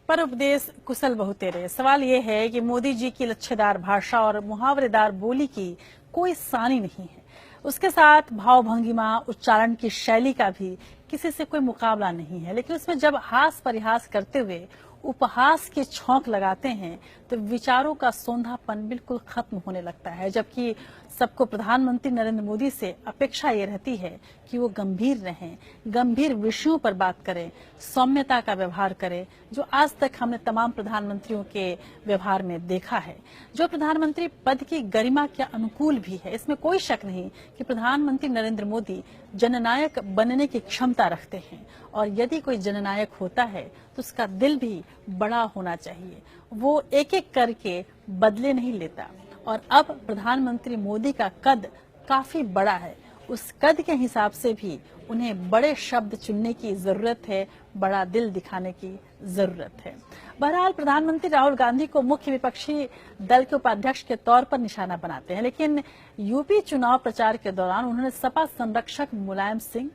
पर उपदेश कुशल बहु तेरे। सवाल ये है कि मोदी जी की लच्छेदार भाषा और मुहावरेदार बोली की कोई सानी नहीं है। उसके साथ भाव भंगिमा, उच्चारण की शैली का भी किसी से कोई मुकाबला नहीं है। लेकिन उसमें जब हास परिहास करते हुए उपहास की छौंक लगाते हैं तो विचारों का सौंधापन बिल्कुल खत्म होने लगता है। जबकि सबको प्रधानमंत्री नरेंद्र मोदी से अपेक्षा ये रहती है कि वो गंभीर रहें, गंभीर विषयों पर बात करें, सौम्यता का व्यवहार करें, जो आज तक हमने तमाम प्रधानमंत्रियों के व्यवहार में देखा है, जो प्रधानमंत्री पद की गरिमा के अनुकूल भी है। इसमें कोई शक नहीं कि प्रधानमंत्री नरेंद्र मोदी जननायक बनने की क्षमता रखते हैं, और यदि कोई जननायक होता है तो उसका दिल भी बड़ा होना चाहिए। वो एक एक करके बदले नहीं लेता, और अब प्रधानमंत्री मोदी का कद काफी बड़ा है। उस कद के हिसाब से भी उन्हें बड़े शब्द चुनने की जरूरत है, बड़ा दिल दिखाने की जरूरत है। बहरहाल प्रधानमंत्री राहुल गांधी को मुख्य विपक्षी दल के उपाध्यक्ष के तौर पर निशाना बनाते हैं, लेकिन यूपी चुनाव प्रचार के दौरान उन्होंने सपा संरक्षक मुलायम सिंह,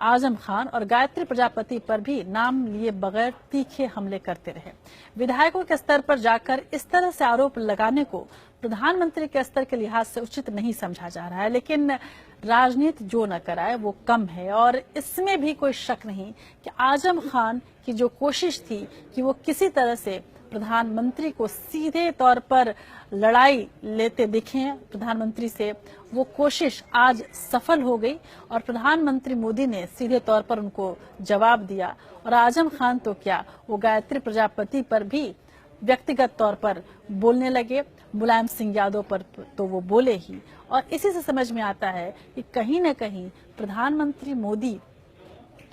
आजम खान और गायत्री प्रजापति पर भी नाम लिए बगैर तीखे हमले करते रहे। विधायकों के स्तर पर जाकर इस तरह से आरोप लगाने को प्रधानमंत्री के स्तर के लिहाज से उचित नहीं समझा जा रहा है। लेकिन राजनीति जो न कराए वो कम है, और इसमें भी कोई शक नहीं कि आजम खान की जो कोशिश थी कि वो किसी तरह से प्रधानमंत्री को सीधे तौर पर लड़ाई लेते दिखें प्रधानमंत्री से, वो कोशिश आज सफल हो गई और प्रधानमंत्री मोदी ने सीधे तौर पर उनको जवाब दिया। और आजम खान तो क्या, वो गायत्री प्रजापति पर भी व्यक्तिगत तौर पर बोलने लगे, मुलायम सिंह यादव पर तो वो बोले ही। और इसी से समझ में आता है कि कहीं न कहीं प्रधानमंत्री मोदी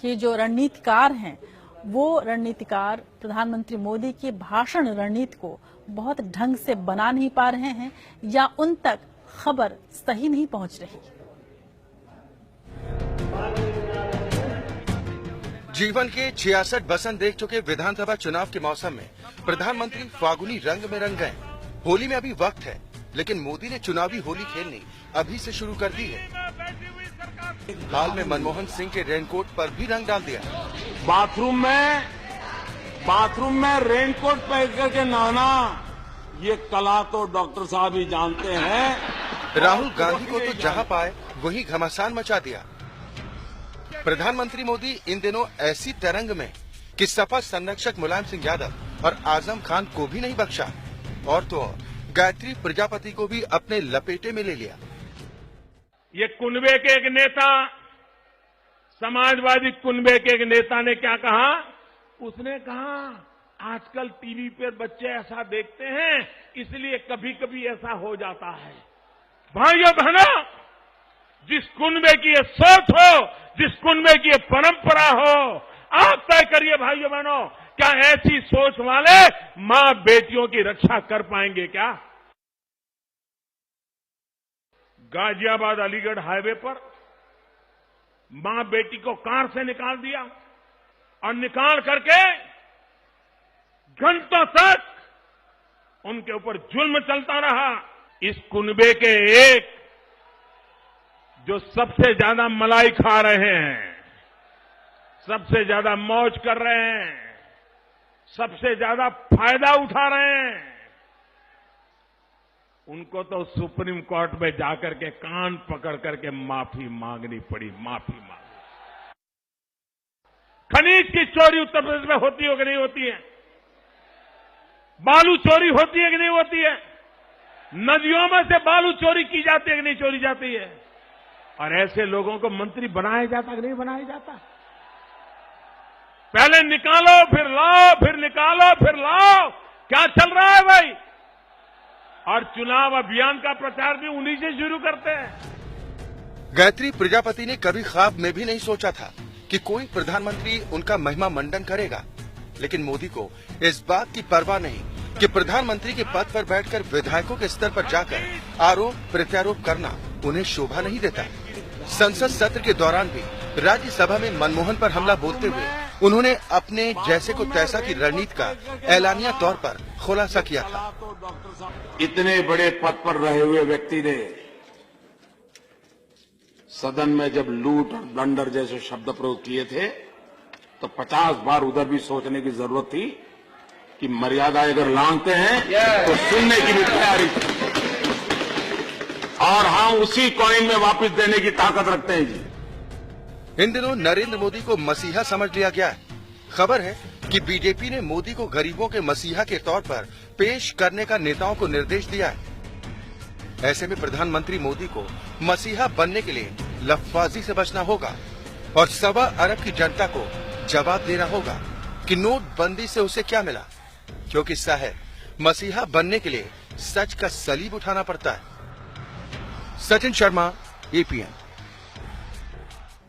के जो रणनीतिकार हैं, वो रणनीतिकार प्रधानमंत्री मोदी की भाषण रणनीति को बहुत ढंग से बना नहीं पा रहे हैं, या उन तक खबर सही नहीं पहुंच रही। जीवन के 66 बसंत देख चुके विधानसभा चुनाव के मौसम में प्रधानमंत्री फागुनी रंग में रंग गए। होली में अभी वक्त है, लेकिन मोदी ने चुनावी होली खेलनी अभी से शुरू कर दी है। हाल में मनमोहन सिंह के रेनकोट पर भी रंग डाल दिया। बाथरूम में रेनकोट पहन करके नहाना, ये कला तो डॉक्टर साहब ही जानते हैं। राहुल गांधी को तो जहां पाए वहीं घमासान मचा दिया। प्रधानमंत्री मोदी इन दिनों ऐसी तरंग में कि सपा संरक्षक मुलायम सिंह यादव और आजम खान को भी नहीं बख्शा, और तो और गायत्री प्रजापति को भी अपने लपेटे में ले लिया। ये कुनबे के एक नेता, समाजवादी कुनबे के एक नेता ने क्या कहा? उसने कहा आजकल टीवी पर बच्चे ऐसा देखते हैं, इसलिए कभी कभी ऐसा हो जाता है। भाइयों बहनों, जिस कुनबे की ये सोच हो, जिस कुनबे की ये परंपरा हो, आप तय करिए भाइयों बहनों, क्या ऐसी सोच वाले मां बेटियों की रक्षा कर पाएंगे क्या? गाजियाबाद अलीगढ़ हाईवे पर मां बेटी को कार से निकाल दिया, और निकाल करके घंटों तक उनके ऊपर जुल्म चलता रहा। इस कुनबे के एक जो सबसे ज्यादा मलाई खा रहे हैं, सबसे ज्यादा मौज कर रहे हैं, सबसे ज्यादा फायदा उठा रहे हैं, उनको तो सुप्रीम कोर्ट में जाकर के कान पकड़ करके माफी मांगनी पड़ी, माफी मांगी। खनिज की चोरी उत्तर प्रदेश में होती है कि नहीं होती है? बालू चोरी होती है कि नहीं होती है? नदियों में से बालू चोरी की जाती है कि नहीं चोरी जाती है? और ऐसे लोगों को मंत्री बनाया जाता कि नहीं बनाया जाता? पहले निकालो फिर लाओ, फिर निकालो फिर लाओ, क्या चल रहा है भाई? और चुनाव अभियान का प्रचार भी उन्हीं से शुरू करते हैं। गायत्री प्रजापति ने कभी ख्वाब में भी नहीं सोचा था कि कोई प्रधानमंत्री उनका महिमा मंडन करेगा, लेकिन मोदी को इस बात की परवाह नहीं कि प्रधानमंत्री के पद पर बैठकर विधायकों के स्तर पर जाकर आरोप प्रत्यारोप करना उन्हें शोभा नहीं देता। संसद सत्र के दौरान भी राज्यसभा में मनमोहन पर हमला बोलते हुए उन्होंने अपने जैसे को तैसा की रणनीति का ऐलानिया तौर पर खुलासा किया था। इतने बड़े पद पर रहे हुए व्यक्ति ने सदन में जब लूट और ब्लंडर जैसे शब्द प्रयोग किए थे, तो 50 बार उधर भी सोचने की जरूरत थी कि मर्यादा अगर लांघते हैं तो सुनने की भी तैयारी और हम उसी कॉइन में वापस देने की ताकत रखते हैं जी। इन दिनों नरेंद्र मोदी को मसीहा समझ लिया गया है। खबर है कि बीजेपी ने मोदी को गरीबों के मसीहा के तौर पर पेश करने का नेताओं को निर्देश दिया है। ऐसे में प्रधानमंत्री मोदी को मसीहा बनने के लिए लफ्फाजी से बचना होगा और 1.25 अरब की जनता को जवाब देना होगा कि नोटबंदी से उसे क्या मिला, क्योंकि साहब मसीहा बनने के लिए सच का सलीब उठाना पड़ता है। सचिन शर्मा, एपीएन।